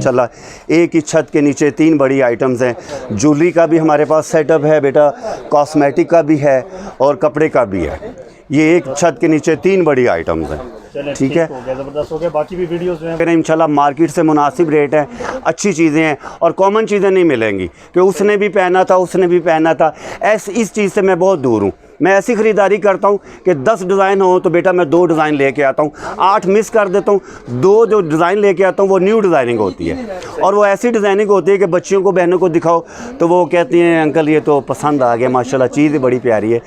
माशाल्लाह। एक ही छत के नीचे 3 बड़ी आइटम्स हैं। ज्वेलरी का भी हमारे पास सेटअप है बेटा, कॉस्मेटिक का भी है और कपड़े का भी है। ये एक छत के नीचे 3 बड़ी आइटम्स हैं। ठीक है, ज़बरदस्त हो गया। बाकी भी वीडियोस में फिर इंशाल्लाह मार्केट से मुनासिब रेट है, अच्छी चीज़ें हैं और कॉमन चीज़ें नहीं मिलेंगी कि उसने भी पहना था उसने भी पहना था। इस चीज़ से मैं बहुत दूर हूँ। मैं ऐसी ख़रीदारी करता हूँ कि 10 डिज़ाइन हो तो बेटा मैं 2 डिज़ाइन लेके आता हूँ, 8 मिस कर देता हूँ। 2 जो डिज़ाइन लेके आता हूँ वो न्यू डिज़ाइनिंग होती है और वो ऐसी डिज़ाइनिंग होती है कि बच्चियों को बहनों को दिखाओ तो वो कहती हैं अंकल ये तो पसंद आ गया, माशाल्लाह चीज़ बड़ी प्यारी है।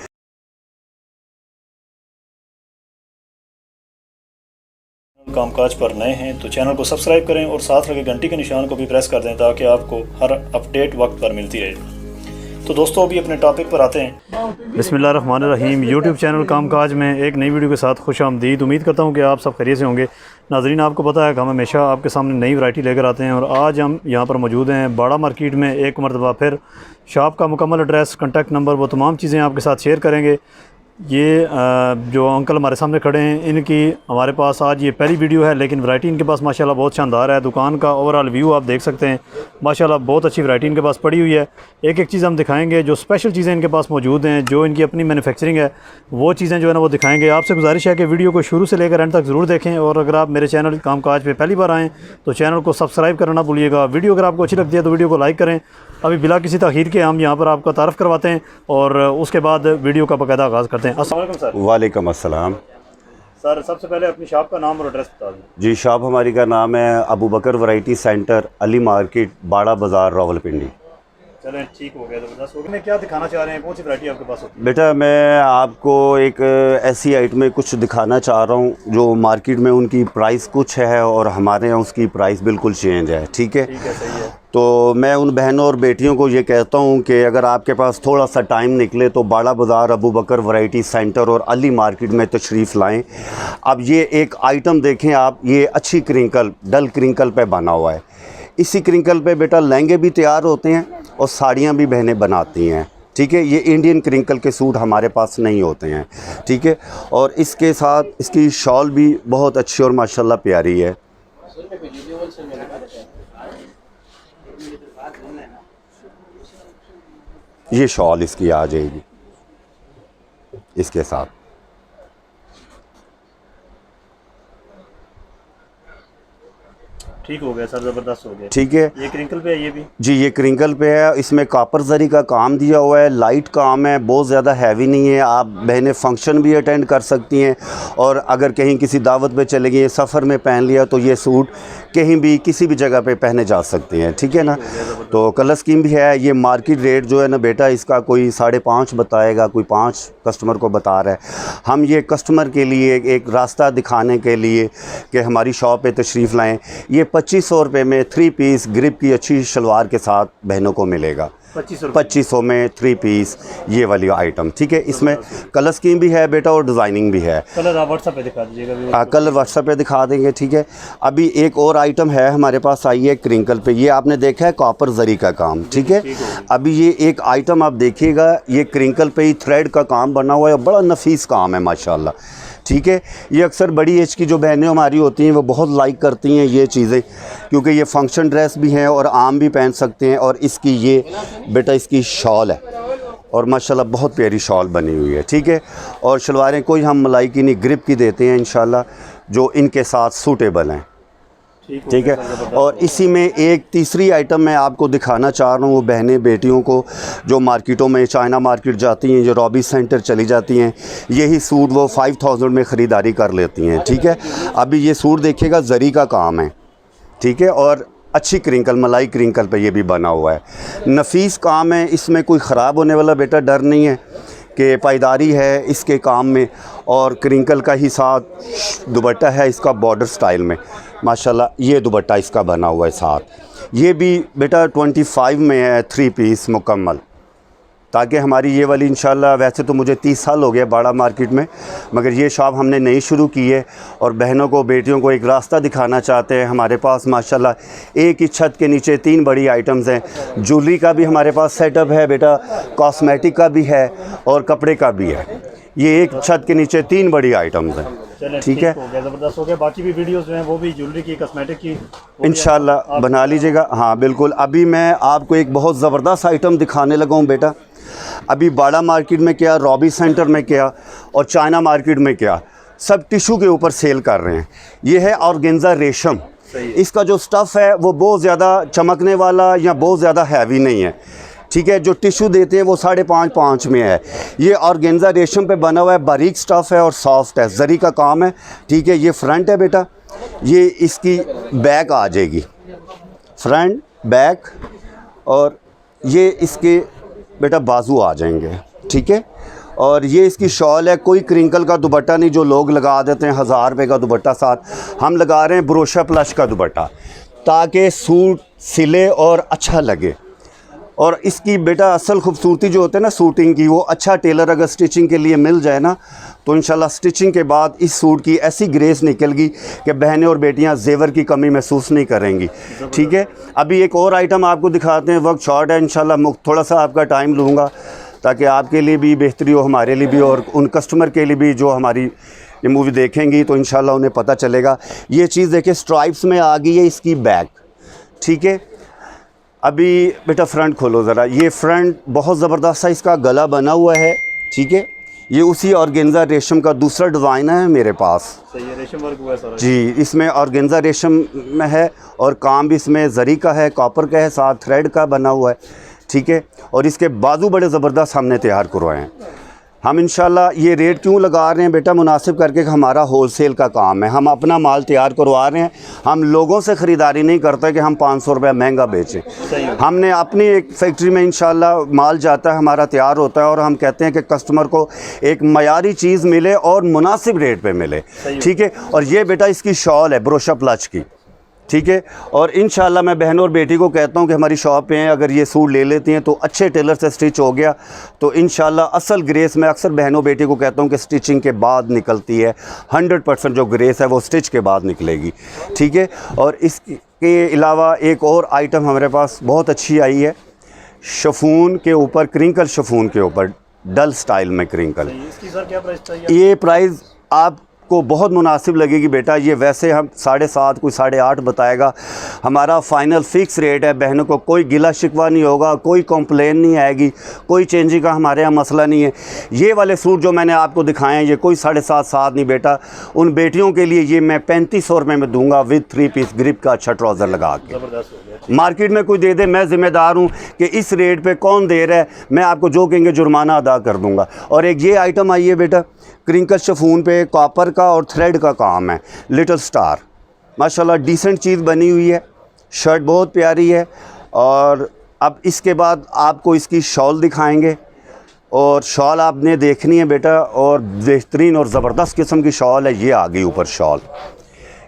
कामकाज पर नए हैं तो चैनल को सब्सक्राइब करें और साथ लगे घंटी के निशान को भी प्रेस कर दें ताकि आपको हर अपडेट वक्त पर मिलती रहे। तो दोस्तों अभी अपने टॉपिक पर आते हैं। बिस्मिल्लाहिर्रहमानिर्रहीम। यूट्यूब चैनल कामकाज में एक नई वीडियो के साथ खुश आमदीद। उम्मीद करता हूं कि आप सब खैरियत से होंगे। नाज़रीन, आपको पता है कि हम हमेशा आपके सामने नई वैरायटी लेकर आते हैं और आज हम यहां पर मौजूद हैं बाड़ा मार्केट में। एक मरतबा फिर शॉप का मुकम्मल एड्रेस, कॉन्टैक्ट नंबर, वो तमाम चीज़ें आपके साथ शेयर करेंगे। ये जो अंकल हमारे सामने खड़े हैं, इनकी हमारे पास आज ये पहली वीडियो है, लेकिन वैरायटी इनके पास माशाल्लाह बहुत शानदार है। दुकान का ओवरऑल व्यू आप देख सकते हैं, माशाल्लाह बहुत अच्छी वैरायटी इनके पास पड़ी हुई है। एक एक चीज़ हम दिखाएंगे, जो स्पेशल चीज़ें इनके पास मौजूद हैं, जो इनकी अपनी मैन्युफैक्चरिंग है, वो चीज़ें जो है ना वो दिखाएंगे। आपसे गुजारिश है कि वीडियो को शुरू से लेकर एंड तक ज़रूर देखें और अगर आप मेरे चैनल कामकाज पे पहली बार आएँ तो चैनल को सब्सक्राइब करना भूलिएगा। वीडियो अगर आपको अच्छी लगती है तो वीडियो को लाइक करें। अभी बिला किसी तखीर के हम यहाँ पर आपका तारफ़ करवाते हैं और उसके बाद वीडियो का बाकायदा आगाज़ करते हैं। अस्सलाम वालेकुम सर। वालेकुम अस्सलाम। सर सबसे पहले अपनी शॉप का नाम और एड्रेस बता दें। जी, शॉप हमारी का नाम है अबू बकर वैरायटी सेंटर, अली मार्केट, बाड़ा बाज़ार, रावलपिंडी। चलें ठीक हो गया, ज़बरदस्त हो गया। मैं क्या दिखाना चाह रहे हैं, कौन सी वैरायटी आपके पास होती है? बेटा मैं आपको एक ऐसी आइटम में कुछ दिखाना चाह रहा हूँ जो मार्केट में उनकी प्राइस कुछ है और हमारे यहाँ उसकी प्राइस बिल्कुल चेंज है। ठीक है, सही है। तो मैं उन बहनों और बेटियों को ये कहता हूँ कि अगर आपके पास थोड़ा सा टाइम निकले तो बाड़ा बाज़ार, अबू बकर वैरायटी सेंटर और अली मार्केट में तशरीफ़ लाएं। अब ये एक आइटम देखें आप, ये अच्छी क्रिंकल, डल क्रिंकल पे बना हुआ है। इसी क्रिंकल पे बेटा लहंगे भी तैयार होते हैं और साड़ियाँ भी बहनें बनाती हैं। ठीक है, ये इंडियन क्रिंकल के सूट हमारे पास नहीं होते हैं। ठीक है, और इसके साथ इसकी शॉल भी बहुत अच्छी और माशाल्लाह प्यारी है। ये शॉल इसकी आ जाएगी इसके साथ। ठीक हो गया सर, ज़बरदस्त हो गया। ठीक है, ये क्रिंकल पे है, ये भी जी ये क्रिंकल पे है। इसमें कापर जरी का काम दिया हुआ है, लाइट काम है, बहुत ज़्यादा हैवी नहीं है। आप बहनें फंक्शन भी अटेंड कर सकती हैं और अगर कहीं किसी दावत पे चले गए, सफ़र में पहन लिया तो ये सूट कहीं भी किसी भी जगह पे पहने जा सकते हैं। ठीक है ना, तो कलर स्कीम भी है। ये मार्केट रेट जो है ना बेटा इसका कोई 5.5 बताएगा, कोई 5 कस्टमर को बता रहा है। हम ये कस्टमर के लिए एक रास्ता दिखाने के लिए कि हमारी शॉप पे तशरीफ़ लाएँ। ये 2500 रुपये में 3 पीस ग्रिप की अच्छी शलवार के साथ बहनों को मिलेगा। 2500 में 3 पीस ये वाली आइटम। ठीक है, इसमें कलर स्कीम भी है बेटा और डिज़ाइनिंग भी है। कलर आप व्हाट्सएप पे दिखा दीजिएगा। कलर व्हाट्सएप पे दिखा देंगे। ठीक है, अभी एक और आइटम है हमारे पास आई है क्रिंकल पे, ये आपने देखा है कॉपर जरी का काम। ठीक है, अभी ये एक आइटम आप देखिएगा, ये क्रिंकल पे ही थ्रेड का काम बना हुआ है, बड़ा नफीस काम है माशाल्लाह। ठीक है, ये अक्सर बड़ी एज की जो बहनें हमारी होती हैं वो बहुत लाइक करती हैं ये चीज़ें, क्योंकि ये फंक्शन ड्रेस भी हैं और आम भी पहन सकते हैं। और इसकी ये बेटा इसकी शॉल है और माशाल्लाह बहुत प्यारी शॉल बनी हुई है। ठीक है, और शलवारें कोई हम मलाई की नहीं, ग्रिप की देते हैं इंशाल्लाह, जो इनके साथ सूटेबल हैं। ठीक है, और इसी में एक तीसरी आइटम मैं आपको दिखाना चाह रहा हूँ, वो बहनें बेटियों को जो मार्केटों में चाइना मार्केट जाती हैं, जो रॉबी सेंटर चली जाती हैं, यही सूट वो 5000 में ख़रीदारी कर लेती हैं। ठीक है, अभी ये सूट देखिएगा जरी का काम है। ठीक है, और अच्छी क्रिंकल, मलाई क्रिंकल पे ये भी बना हुआ है, नफीस काम है। इसमें कोई ख़राब होने वाला बेटा डर नहीं है कि पायदारी है इसके काम में। और क्रिंकल का ही साथ दुपट्टा है इसका बॉर्डर स्टाइल में, माशाल्लाह ये दुपट्टा इसका बना हुआ है साथ। ये भी बेटा 25 में है 3 पीस मुकम्मल, ताकि हमारी ये वाली इंशाल्लाह, वैसे तो मुझे 30 साल हो गए बाड़ा मार्केट में, मगर ये शॉप हमने नई शुरू की है और बहनों को बेटियों को एक रास्ता दिखाना चाहते हैं। हमारे पास माशाल्लाह एक ही छत के नीचे 3 बड़ी आइटम्स हैं। ज्वेलरी का भी हमारे पास सेटअप है बेटा, कॉस्मेटिक का भी है और कपड़े का भी है। ये एक छत के नीचे 3 बड़ी आइटम्स हैं। चलें, ठीक है, हो गया, ज़बरदस्त हो गया। बाकी भी वीडियोस जो हैं वो भी ज्वेलरी की, कॉस्मेटिक की इंशाल्लाह बना लीजिएगा। हाँ बिल्कुल। अभी मैं आपको एक बहुत ज़बरदस्त आइटम दिखाने लगा हूँ बेटा। अभी बाड़ा मार्केट में क्या, रॉबी सेंटर में क्या और चाइना मार्केट में क्या, सब टिशू के ऊपर सेल कर रहे हैं। ये है ऑर्गेन्जा रेशम। इसका जो स्टफ़ है वो बहुत ज़्यादा चमकने वाला या बहुत ज़्यादा हैवी नहीं है, ठीक है। जो टिशू देते हैं वो 5.5 में है। ये ऑर्गेन्जा रेशम पे बना हुआ है, बारीक स्टफ़ है और सॉफ्ट है, जरी का काम है, ठीक है। ये फ्रंट है बेटा, ये इसकी बैक आ जाएगी, फ्रंट बैक, और ये इसके बेटा बाजू आ जाएंगे, ठीक है। और ये इसकी शॉल है, कोई क्रिंकल का दुपट्टा नहीं जो लोग लगा देते हैं 1000 रुपये का दुपट्टा साथ। हम लगा रहे हैं ब्रोशा प्लस का दुपट्टा ताकि सूट सिले और अच्छा लगे। और इसकी बेटा असल खूबसूरती जो होती है ना सूटिंग की, वो अच्छा टेलर अगर स्टिचिंग के लिए मिल जाए ना तो इंशाल्लाह स्टिचिंग के बाद इस सूट की ऐसी ग्रेस निकलेगी कि बहनें और बेटियां जेवर की कमी महसूस नहीं करेंगी, ठीक है। अभी एक और आइटम आपको दिखाते हैं, वक्त शॉर्ट है, इंशाल्लाह थोड़ा सा आपका टाइम लूँगा ताकि आपके लिए भी बेहतरी हो, हमारे लिए भी, और उन कस्टमर के लिए भी जो हमारी ये मूवी देखेंगी तो इंशाल्लाह उन्हें पता चलेगा। ये चीज़ देखिए स्ट्राइप्स में आ गई है इसकी बैक, ठीक है। अभी बेटा फ्रंट खोलो ज़रा। ये फ्रंट बहुत ज़बरदस्त सा इसका गला बना हुआ है, ठीक है। ये उसी ऑर्गेन्जा रेशम का दूसरा डिज़ाइन है मेरे पास। सही है, रेशम वर्क हुआ है सारा जी। इसमें ऑर्गेन्जा रेशम में है और काम भी इसमें जरी का है, कॉपर का है, साथ थ्रेड का बना हुआ है, ठीक है। और इसके बाजू बड़े ज़बरदस्त हमने तैयार करवाए हैं। हम इंशाल्लाह ये रेट क्यों लगा रहे हैं बेटा, मुनासिब करके कि हमारा होलसेल का काम है, हम अपना माल तैयार करवा रहे हैं। हम लोगों से ख़रीदारी नहीं करते कि हम 500 रुपये महंगा बेचें। हमने अपनी एक फैक्ट्री में इंशाल्लाह माल जाता है, हमारा तैयार होता है, और हम कहते हैं कि कस्टमर को एक मयारी चीज़ मिले और मुनासिब रेट पे मिले, ठीक है। और ये बेटा इसकी शॉल है ब्रोशा प्लच की, ठीक है। और इंशाल्लाह मैं बहनों और बेटी को कहता हूँ कि हमारी शॉप पे हैं, अगर ये सूट ले लेती हैं तो अच्छे टेलर से स्टिच हो गया तो इंशाल्लाह असल ग्रेस मैं अक्सर बहनों बेटी को कहता हूँ कि स्टिचिंग के बाद निकलती है, 100% जो ग्रेस है वो स्टिच के बाद निकलेगी, ठीक है। और इसके अलावा एक और आइटम हमारे पास बहुत अच्छी आई है, शफून के ऊपर, क्रिंकल शफून के ऊपर डल स्टाइल में क्रिंकल। इसकी सर क्या प्राइस चाहिए? ये प्राइस आपको बहुत मुनासिब लगेगी बेटा। ये वैसे हम 7.5 कोई 8.5 बताएगा, हमारा फ़ाइनल फ़िक्स रेट है। बहनों को कोई गिला शिकवा नहीं होगा, कोई कंप्लेन नहीं आएगी, कोई चेंजिंग का हमारे यहाँ मसला नहीं है। ये वाले सूट जो मैंने आपको दिखाए हैं ये कोई 7.5 नहीं बेटा, उन बेटियों के लिए ये मैं 3500 रुपये में दूंगा विद 3 पीस ग्रिप का अच्छा ट्राउज़र लगा के। ज़बरदस्त हो गया। मार्केट में कोई दे दे, मैं ज़िम्मेदार हूँ कि इस रेट पे कौन दे रहा है, मैं आपको जो कहेंगे जुर्माना अदा कर दूंगा। और एक ये आइटम आई है बेटा, क्रिंकल शफून पे कॉपर का और थ्रेड का काम है, लिटिल स्टार, माशाल्लाह डिसेंट चीज़ बनी हुई है। शर्ट बहुत प्यारी है। और अब इसके बाद आपको इसकी शॉल दिखाएंगे, और शॉल आपने देखनी है बेटा, और बेहतरीन और ज़बरदस्त किस्म की शॉल है। ये आ गई ऊपर शॉल,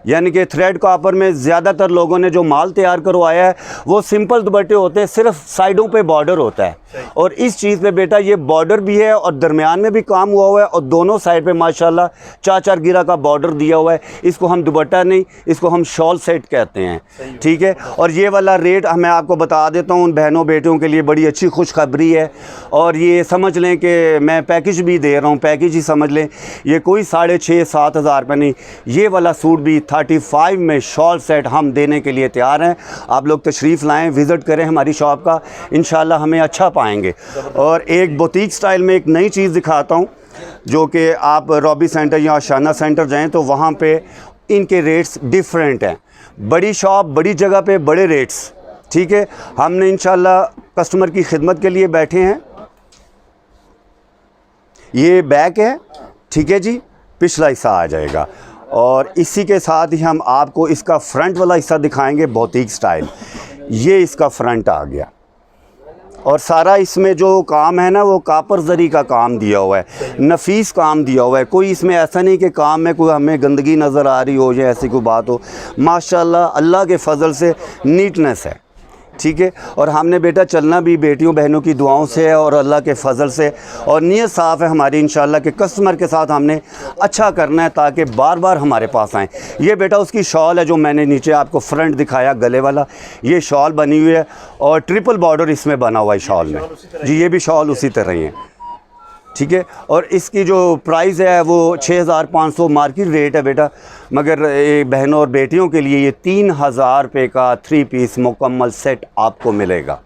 यानी कि थ्रेड कॉपर में ज़्यादातर लोगों ने जो माल तैयार करवाया है वो सिंपल दुपट्टे होते हैं, सिर्फ साइडों पे बॉर्डर होता है। और इस चीज़ पे बेटा ये बॉर्डर भी है और दरमियान में भी काम हुआ हुआ है, और दोनों साइड पे माशाल्लाह 4-4 गिरा का बॉर्डर दिया हुआ है। इसको हम दुपट्टा नहीं, इसको हम शॉल सेट कहते हैं, ठीक है। और ये वाला रेट मैं आपको बता देता हूँ, उन बहनों बेटियों के लिए बड़ी अच्छी खुशखबरी है। और ये समझ लें कि मैं पैकेज भी दे रहा हूँ, पैकेज ही समझ लें, ये कोई 6,500-7 हज़ार रुपये नहीं। ये वाला सूट भी 35 में शॉल सेट हम देने के लिए तैयार हैं। आप लोग तशरीफ़ लाएँ, विज़िट करें हमारी शॉप का, इंशाल्लाह हमें अच्छा पाएंगे। और एक बुटीक स्टाइल में एक नई चीज़ दिखाता हूँ, जो कि आप रॉबी सेंटर या आशाना सेंटर जाएं तो वहाँ पे इनके रेट्स डिफरेंट हैं। बड़ी शॉप, बड़ी जगह पे बड़े रेट्स, ठीक है। हमने इंशाल्लाह कस्टमर की खिदमत के लिए बैठे हैं। ये बैक है, ठीक है जी, पिछला हिस्सा आ जाएगा। और इसी के साथ ही हम आपको इसका फ्रंट वाला हिस्सा दिखाएंगे, बुटीक स्टाइल। ये इसका फ्रंट आ गया, और सारा इसमें जो काम है ना वो कॉपर जरी का काम दिया हुआ है, नफीस काम दिया हुआ है। कोई इसमें ऐसा नहीं कि काम में कोई हमें गंदगी नज़र आ रही हो या ऐसी कोई बात हो। माशाल्लाह अल्लाह के फजल से नीटनेस है, ठीक है। और हमने बेटा चलना भी बेटियों बहनों की दुआओं से है और अल्लाह के फजल से, और नीयत साफ़ है हमारी इंशाल्लाह के कस्टमर के साथ हमने अच्छा करना है ताकि बार बार हमारे पास आएँ। ये बेटा उसकी शॉल है जो मैंने नीचे आपको फ्रंट दिखाया गले वाला, ये शॉल बनी हुई है और ट्रिपल बॉर्डर इसमें बना हुआ है शॉल में जी। ये भी शॉल उसी तरह ही है। ठीक है। और इसकी जो प्राइस है वो 6500 मार्केट रेट है बेटा, मगर बहनों और बेटियों के लिए ये 3000 रुपये का 3 पीस मुकम्मल सेट आपको मिलेगा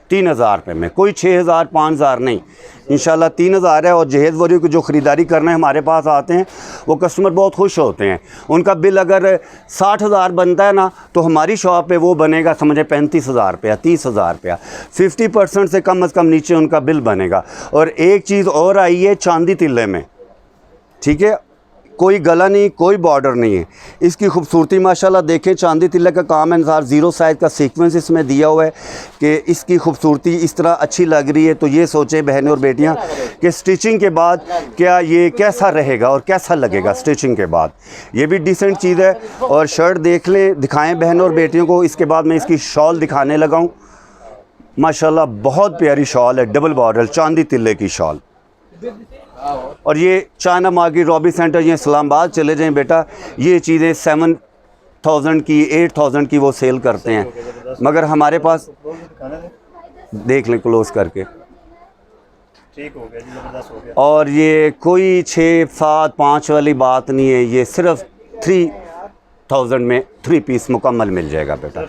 3000 रुपये में, कोई 6000 5000 नहीं, इंशाल्लाह 3000 है। और जहेज़ वरी को जो ख़रीदारी करने हमारे पास आते हैं वो कस्टमर बहुत खुश होते हैं। उनका बिल अगर 60,000 बनता है ना तो हमारी शॉप पे वो बनेगा समझे 35,000 रुपया 30,000 रुपया, 50% से कम नीचे उनका बिल बनेगा। और एक चीज़ और आई है चांदी तिल्ले में, ठीक है, कोई गला नहीं, कोई बॉर्डर नहीं है। इसकी खूबसूरती माशाल्लाह देखें, चांदी तिल्ले का काम है, अनुसार ज़ीरो साइज़ का सीक्वेंस इसमें दिया हुआ है कि इसकी खूबसूरती इस तरह अच्छी लग रही है। तो ये सोचें बहनें और बेटियां कि स्टिचिंग के बाद क्या ये कैसा रहेगा और कैसा लगेगा स्टिचिंग के बाद, ये भी डिसेंट चीज़ है। और शर्ट देख लें, दिखाएँ बहनों और बेटियों को। इसके बाद मैं इसकी शॉल दिखाने लगा हूँ, माशाल्लाह बहुत प्यारी शॉल है, डबल बॉर्डर चांदी तिल्ले की शॉल। और ये चाइना मार्केट रॉबी सेंटर, ये इस्लामाबाद चले जाएं बेटा, ये चीज़ें 7000 की 8000 की वो सेल करते हैं, मगर हमारे पास देख लें क्लोज करके, ठीक हो गया जी, ज़बरदस्त हो गया। और ये कोई 6 7 5 वाली बात नहीं है, ये सिर्फ 3000 में 3 पीस मुकम्मल मिल जाएगा बेटा,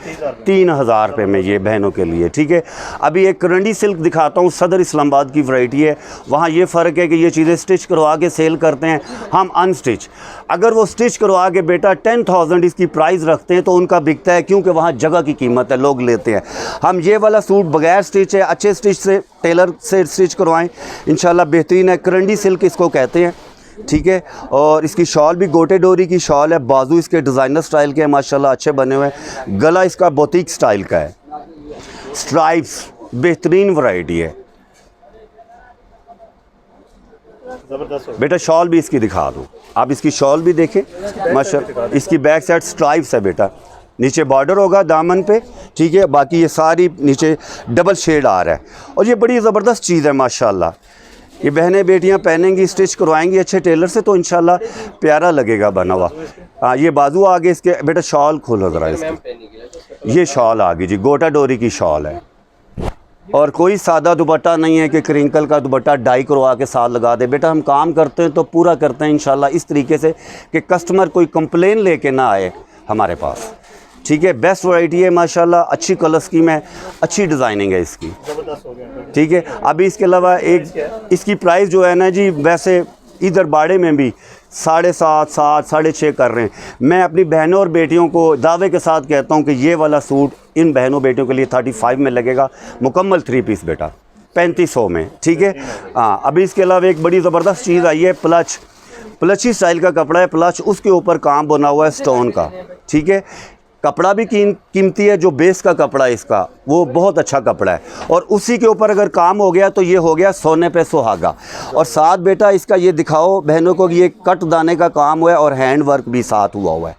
3000 रुपये में ये बहनों के लिए, ठीक है। अभी एक करंडी सिल्क दिखाता हूँ, सदर इस्लामाबाद की वैरायटी है। वहाँ ये फ़र्क है कि ये चीज़ें स्टिच करवा के सेल करते हैं, हम अनस्टिच। अगर वो स्टिच करवा के बेटा 10,000 इसकी प्राइस रखते हैं तो उनका बिकता है, क्योंकि वहाँ जगह की कीमत है, लोग लेते हैं। हम ये वाला सूट बगैर स्टिच है, अच्छे स्टिच से टेलर से स्टिच करवाएँ, इंशाल्लाह बेहतरीन है। करंडी सिल्क इसको कहते हैं, ठीक है। और इसकी शॉल भी गोटे डोरी की शॉल है, बाजू इसके डिज़ाइनर स्टाइल के हैं, माशाल्लाह अच्छे बने हुए हैं। गला इसका बोतीक स्टाइल का है, स्ट्राइप्स बेहतरीन वैरायटी है, ज़बरदस्त हो बेटा। शॉल भी इसकी दिखा दूँ, आप इसकी शॉल भी देखें माशाल्लाह। इसकी बैक साइड स्ट्राइप्स है बेटा, नीचे बॉर्डर होगा दामन पे, ठीक है। बाकी ये सारी नीचे डबल शेड आ रहा है, और ये बड़ी ज़बरदस्त चीज़ है माशाल्लाह। ये बहनें बेटियां पहनेंगी, स्टिच करवाएंगी अच्छे टेलर से, तो इंशाल्लाह प्यारा लगेगा बना हुआ। हाँ, ये बाजू आगे इसके बेटा, शॉल खोलो ज़रा इसकी, ये शॉल आ गई जी, गोटा डोरी की शॉल है। और कोई सादा दुपट्टा नहीं है कि क्रिंकल का दुपट्टा डाई करवा के साथ लगा दे बेटा। हम काम करते हैं तो पूरा करते हैं इंशाल्लाह इस तरीके से कि कस्टमर कोई कंप्लेन लेके ना आए हमारे पास, ठीक है। बेस्ट वैरायटी है माशाल्लाह, अच्छी कलर स्कीम है, अच्छी डिज़ाइनिंग है इसकी, ज़बरदस्त हो गया, ठीक है। अभी इसके अलावा एक इसकी प्राइस जो है ना जी, वैसे इधर बाड़े में भी 7.5 7 6.5 कर रहे हैं। मैं अपनी बहनों और बेटियों को दावे के साथ कहता हूं कि ये वाला सूट इन बहनों बेटियों के लिए 35 में लगेगा, मुकम्मल 3 पीस बेटा 3500 में, ठीक है। हाँ, अभी इसके अलावा एक बड़ी ज़बरदस्त चीज़ आई है, प्लची स्टाइल का कपड़ा है, प्लच उसके ऊपर काम बना हुआ है स्टोन का, ठीक है। कपड़ा भी कीमती है, जो बेस का कपड़ा है इसका वो बहुत अच्छा कपड़ा है, और उसी के ऊपर अगर काम हो गया तो ये हो गया सोने पे सुहागा। और साथ बेटा इसका ये दिखाओ बहनों को, ये कट दाने का काम हुआ है और हैंड वर्क भी साथ हुआ हुआ है,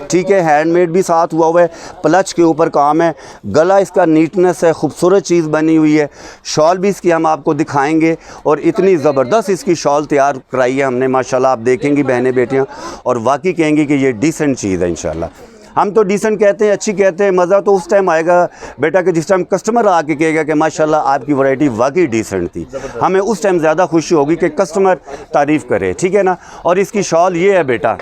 ठीक है, हैंडमेड भी साथ हुआ हुआ है। प्लच के ऊपर काम है, गला इसका नीटनेस है, खूबसूरत चीज़ बनी हुई है। शॉल भी इसकी हम आपको दिखाएंगे, और इतनी ज़बरदस्त इसकी शॉल तैयार कराई है हमने माशाल्लाह। आप देखेंगी बहनें बेटियाँ और वाकई कहेंगी कि ये डिसेंट चीज़ है इंशाल्लाह। हम तो डिसेंट कहते हैं, अच्छी कहते हैं, मज़ा तो उस टाइम आएगा बेटा कि जिस टाइम कस्टमर आके कहेगा कि माशाल्लाह आपकी वैरायटी वाकई डिसेंट थी, हमें उस टाइम ज़्यादा खुशी होगी कि कस्टमर तारीफ़ करे, ठीक है ना। और इसकी शॉल ये है बेटा,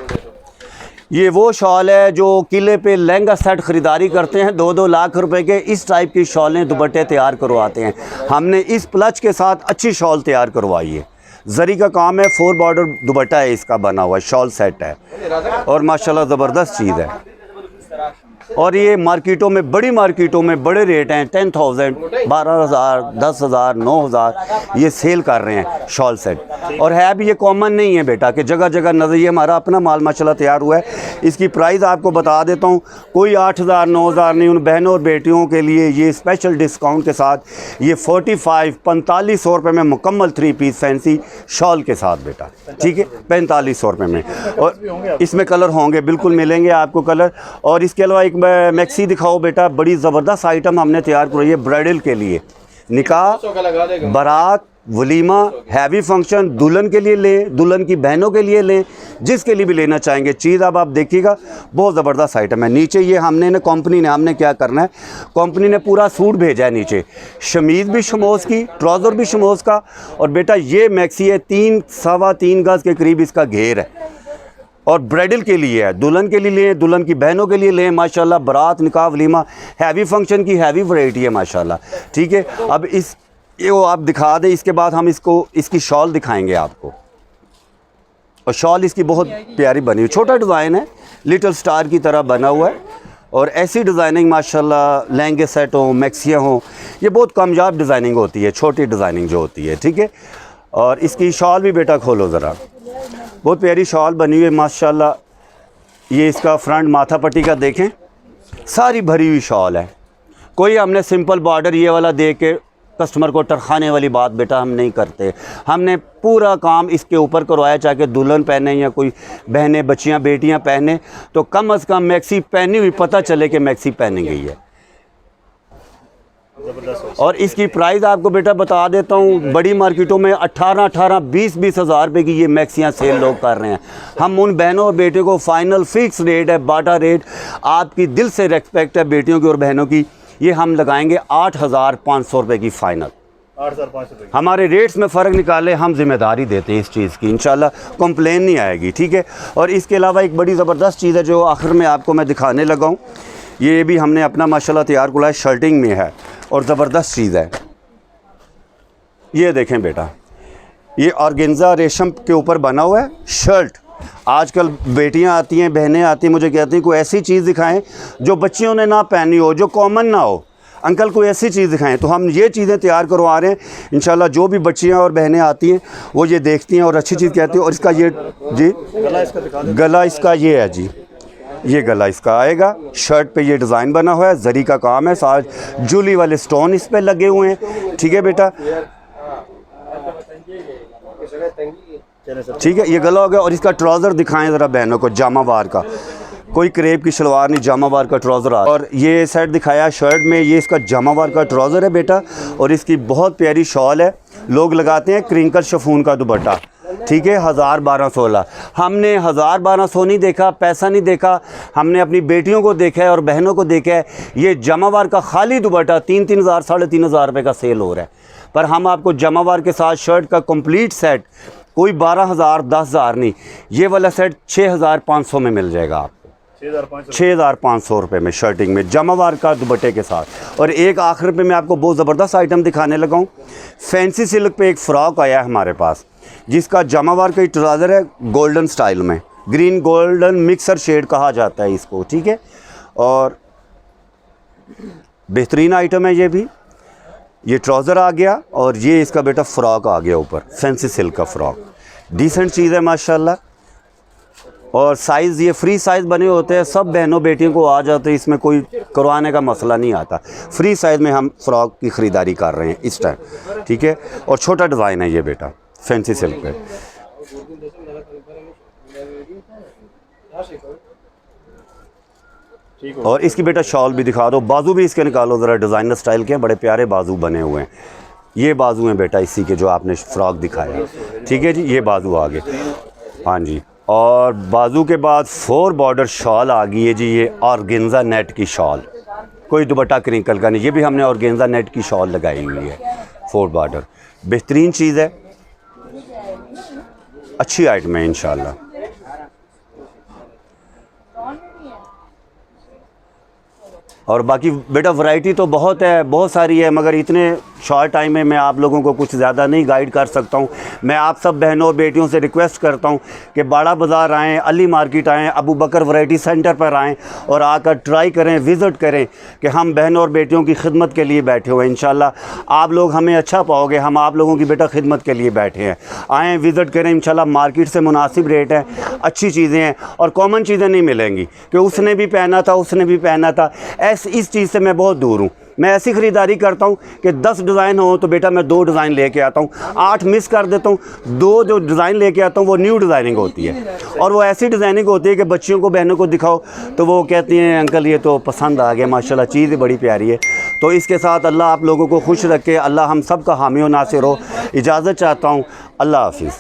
ये वो शॉल है जो किले पे लहंगा सेट ख़रीदारी करते हैं 2-2 लाख रुपए के, इस टाइप की शॉलें दुपट्टे तैयार करवाते हैं। हमने इस प्लच के साथ अच्छी शॉल तैयार करवाई है, जरी का काम है, 4 बॉर्डर दुपट्टा है इसका बना हुआ, शॉल सेट है, और माशाल्लाह ज़बरदस्त चीज़ है। और ये मार्केटों में, बड़ी मार्केटों में बड़े रेट हैं, 10,000 12,000 10,000 9,000 ये सेल कर रहे हैं शॉल सेट। और है भी ये कॉमन नहीं है बेटा कि जगह जगह नज़र, ये हमारा अपना माल माशाल्लाह तैयार हुआ है। इसकी प्राइस आपको बता देता हूँ, कोई 8,000 9,000 नहीं, उन बहनों और बेटियों के लिए ये स्पेशल डिस्काउंट के साथ ये 4500 रुपये में मुकम्मल 3 पीस फैंसी शॉल के साथ बेटा, ठीक है, 4500 रुपये में। और इसमें कलर होंगे, बिल्कुल मिलेंगे आपको कलर। और इसके अलावा एक मैक्सी दिखाओ बेटा, बड़ी ज़बरदस्त आइटम हमने तैयार की है ब्राइडल के लिए, निकाह, बारात, वलीमा, हैवी फंक्शन, दुल्हन के लिए लें, दुल्हन की बहनों के लिए लें, जिसके लिए भी लेना चाहेंगे चीज़। अब आप देखिएगा बहुत ज़बरदस्त आइटम है। नीचे ये हमने कंपनी ने हमने क्या करना है, कंपनी ने पूरा सूट भेजा है नीचे, शमीज़ भी शमोज़ की, ट्राउज़र भी शमोज़ का। और बेटा ये मैक्सी है 3 सवा 3 गज़ के करीब इसका घेर है और ब्राइडल के लिए है, दुल्हन के लिए लें, दुल्हन की बहनों के लिए लें। माशाल्लाह बारात, निकाह, वलीमा, हैवी फंक्शन की हैवी वैरायटी है माशाल्लाह। ठीक है, अब इस ये वो आप दिखा दें। इसके बाद हम इसकी शॉल दिखाएंगे आपको। और शॉल इसकी बहुत प्यारी बनी हुई, छोटा डिज़ाइन है, लिटिल स्टार की तरह बना हुआ है। और ऐसी डिज़ाइनिंग माशाल्लाह लहंगे सेट हों, मैक्सियाँ हों, ये बहुत कामयाब डिज़ाइनिंग होती है, छोटी डिज़ाइनिंग जो होती है। ठीक है, और इसकी शॉल भी बेटा खोलो ज़रा, बहुत प्यारी शॉल बनी हुई है माशाल्लाह। ये इसका फ्रंट माथा पट्टी का देखें, सारी भरी हुई शॉल है। कोई हमने सिंपल बॉर्डर ये वाला दे के कस्टमर को टरखाने वाली बात बेटा हम नहीं करते। हमने पूरा काम इसके ऊपर करवाया, चाहे दुल्हन पहने या कोई बहनें, बच्चियां, बेटियां पहने, तो कम से कम मैक्सी पहनी हुई पता चले कि मैक्सी पहनी गई है। और इसकी प्राइस आपको बेटा बता देता हूँ, बड़ी मार्केटों में 18-18, 20-20 हज़ार रुपये की ये मैक्सियाँ सेल लोग कर रहे हैं। हम उन बहनों और बेटे को फ़ाइनल फ़िक्स रेट है, बाटा रेट, आपकी दिल से रेस्पेक्ट है बेटियों की और बहनों की, ये हम लगाएंगे 8,500 रुपये की फ़ाइनल। 8,500 रुपये हमारे रेट्स में फ़र्क निकाले, हम जिम्मेदारी देते हैं इस चीज़ की, इंशाल्लाह कंप्लेन नहीं आएगी। ठीक है, और इसके अलावा एक बड़ी ज़बरदस्त चीज़ है जो आखिर में आपको मैं दिखाने लगा हूँ। ये भी हमने अपना माशाल्लाह तैयार किया है, शर्टिंग में है और ज़बरदस्त चीज़ है। ये देखें बेटा, ये ऑर्गेन्जा रेशम के ऊपर बना हुआ है शर्ट। आजकल बेटियां आती हैं, बहनें आती हैं, मुझे कहती हैं कोई ऐसी चीज़ दिखाएं जो बच्चियों ने ना पहनी हो, जो कॉमन ना हो, अंकल कोई ऐसी चीज़ दिखाएं। तो हम ये चीज़ें तैयार करवा रहे हैं इंशाल्लाह। जो भी बच्चियां और बहनें आती हैं वो ये देखती हैं और अच्छी चीज़ कहती हैं। और इसका ये जी गला इसका ये है जी, ये गला इसका आएगा। शर्ट पे ये डिज़ाइन बना हुआ है, जरी का काम है, साथ जूली वाले स्टोन इस पे लगे हुए हैं। ठीक है बेटा, ठीक है, ये गला हो गया। और इसका ट्राउज़र दिखाएं ज़रा बहनों को, जामावार का, कोई क्रेप की शलवार नहीं, जामावार का ट्राउज़र आ। और ये सेट दिखाया शर्ट में, ये इसका जामावार का ट्राउज़र है बेटा। और इसकी बहुत प्यारी शॉल है, लोग लगाते हैं क्रिंकल शफून का दुपट्टा। ठीक है, 1,000-1,216। हमने 1,000-1,200 नहीं देखा, पैसा नहीं देखा, हमने अपनी बेटियों को देखा है और बहनों को देखा है। ये जामावार का खाली दुपट्टा 3-3 हज़ार, 3,500 रुपये का सेल हो रहा है, पर हम आपको जामावार के साथ शर्ट का कंप्लीट सेट कोई 12,000, 10,000 नहीं, ये वाला सेट 6,500 में मिल जाएगा आपको। 6,500 रुपये में शर्टिंग में जामावार का दुपट्टे के साथ। और एक आखिर पे मैं आपको बहुत ज़बरदस्त आइटम दिखाने लगा हूँ। फैंसी सिल्क पे एक फ़्रॉक आया है हमारे पास, जिसका जामावार का ट्राउज़र है गोल्डन स्टाइल में, ग्रीन गोल्डन मिक्सर शेड कहा जाता है इसको। ठीक है, और बेहतरीन आइटम है ये भी। ये ट्राउज़र आ गया और ये इसका बेटा फ़्रॉक आ गया ऊपर, फैंसी सिल्क का फ़्रॉक, डिसेंट चीज़ है माशाल्लाह। और साइज़ ये फ्री साइज़ बने होते हैं, सब बहनों बेटियों को आ जाते हैं, इसमें कोई करवाने का मसला नहीं आता। फ्री साइज़ में हम फ़्रॉक की ख़रीदारी कर रहे हैं इस टाइम। ठीक है, और छोटा डिज़ाइन है ये बेटा फैंसी सिल्क पे। और इसकी बेटा शॉल भी दिखा दो, बाजू भी इसके निकालो ज़रा, डिज़ाइनर स्टाइल के बड़े प्यारे बाजू बने हुए हैं। ये बाजू हैं बेटा इसी के जो आपने फ़्रॉक दिखाया। ठीक है जी, ये बाजू आ गए, हाँ जी। और बाजू के बाद 4 बॉर्डर शॉल आ गई है जी, ये ऑर्गेन्जा नेट की शॉल, कोई दुपट्टा क्रिंकल का नहीं, ये भी हमने ऑर्गेन्जा नेट की शॉल लगाई हुई है, 4 बॉर्डर। बेहतरीन चीज़ है, अच्छी आइटम है इंशाल्लाह। और बाकी बेटा वैरायटी तो बहुत है, बहुत सारी है, मगर इतने शॉर्ट टाइम में मैं आप लोगों को कुछ ज़्यादा नहीं गाइड कर सकता हूँ। मैं आप सब बहनों और बेटियों से रिक्वेस्ट करता हूँ कि बाड़ा बाज़ार आएँ, अली मार्केट आएँ, अबू बकर वैरायटी सेंटर पर आएँ और आकर ट्राई करें, विज़िट करें कि हम बहनों और बेटियों की खिदमत के लिए बैठे हुए हैं। इंशाल्लाह आप लोग हमें अच्छा पाओगे, हम आप लोगों की बेटा खिदमत के लिए बैठे हैं। आएँ, विज़िट करें, इंशाल्लाह मार्केट से मुनासिब रेट है, अच्छी चीज़ें हैं और कॉमन चीज़ें नहीं मिलेंगी कि उसने भी पहना था, उसने भी पहना था। इस चीज़ से मैं बहुत दूर हूँ। मैं ऐसी ख़रीदारी करता हूँ कि 10 डिज़ाइन हो तो बेटा मैं 2 डिज़ाइन लेके आता हूँ, 8 मिस कर देता हूँ, 2 जो डिज़ाइन लेके आता हूँ वो न्यू डिज़ाइनिंग होती है। और वो ऐसी डिज़ाइनिंग होती है कि बच्चियों को, बहनों को दिखाओ तो वो कहती हैं अंकल ये तो पसंद आ गया, माशाल्लाह चीज़ बड़ी प्यारी है। तो इसके साथ अल्लाह आप लोगों को खुश रखे, अल्लाह हम सब का हामी व नासिर हो। इजाज़त चाहता हूँ, अल्लाह हाफिज़।